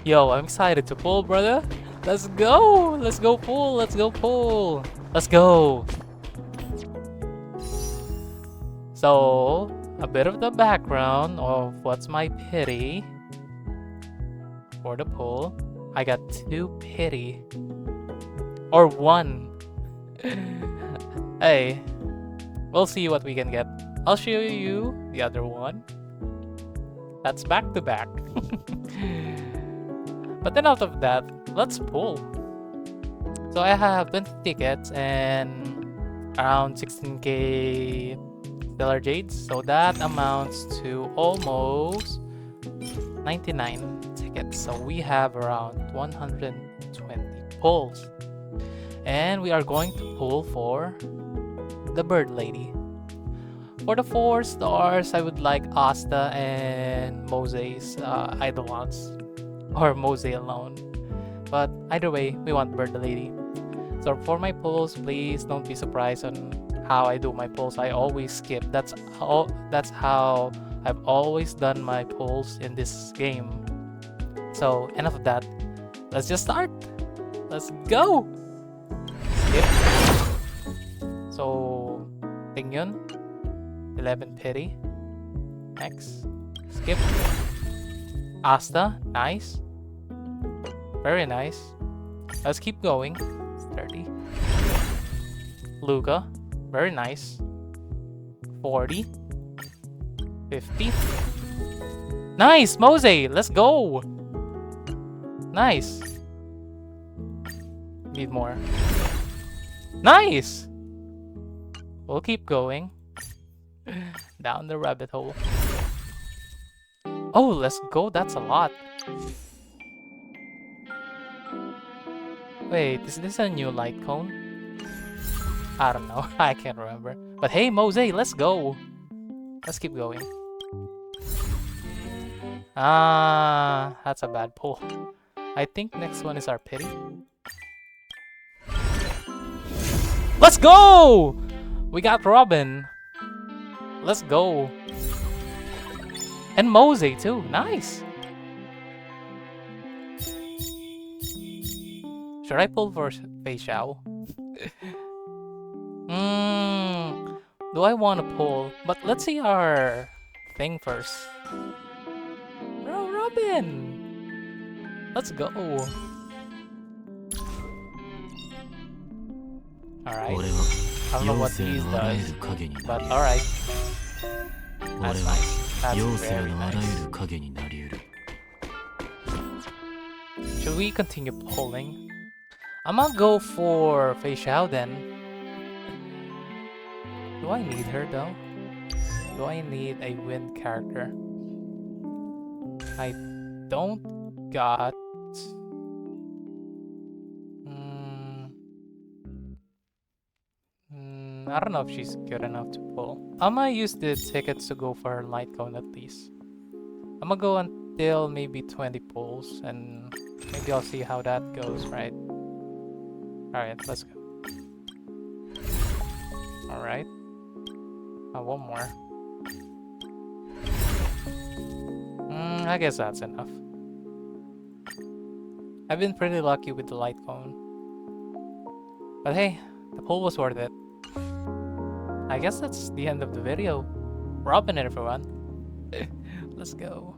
Yo, I'm excited to pull, brother. Let's go. Let's go pull. Let's go pull. Let's go. So, a bit of the background of what's my pity for the pull. I got 2 pity. Or 1. Hey, we'll see what we can get. I'll show you the other one. That's back to back. But then out of that, let's pull. So I have 20 tickets and around 16k stellar jades. So that amounts to almost 99 tickets. So we have around 120 pulls. And we are going to pull for the bird lady. For the 4 stars, I would like Asta and Mose's Eidolons. Or Mose alone. But either way, we want bird lady. So for my pulls, please don't be surprised on how I do my pulls. I always skip. That's how I've always done my pulls in this game. So enough of that. Let's just start. Let's go. Skip. So Pheytun, 11 pity. Next. Skip. Asta, nice. Very nice. Let's keep going. 30. Luca, very nice. 40. 50. Nice, Mose, let's go. Nice. Need more. Nice. We'll keep going. Down the rabbit hole. Oh, let's go. That's a lot. Wait, is this a new light cone? I don't know. I can't remember. But hey, Mose, let's go. Let's keep going. Ah, that's a bad pull. I think next one is our pity. Let's go! We got Robin. Let's go. And Mose too. Nice. Should I pull for Pheytun? Do I want to pull? But let's see our thing first. Bro, Robin! Let's go. Alright. I don't know what these does, but alright. That's nice. That's very nice. Should we continue pulling? I'm gonna go for Pheytun then. Do I need her though? Do I need a wind character? I don't got... I don't know if she's good enough to pull. I'm gonna use the tickets to go for her light cone at least. I'm gonna go until maybe 20 pulls and maybe I'll see how that goes, right? Alright, let's go. Alright. One more. I guess that's enough. I've been pretty lucky with the light cone. But hey, the pull was worth it. I guess that's the end of the video. Robin, everyone. Let's go.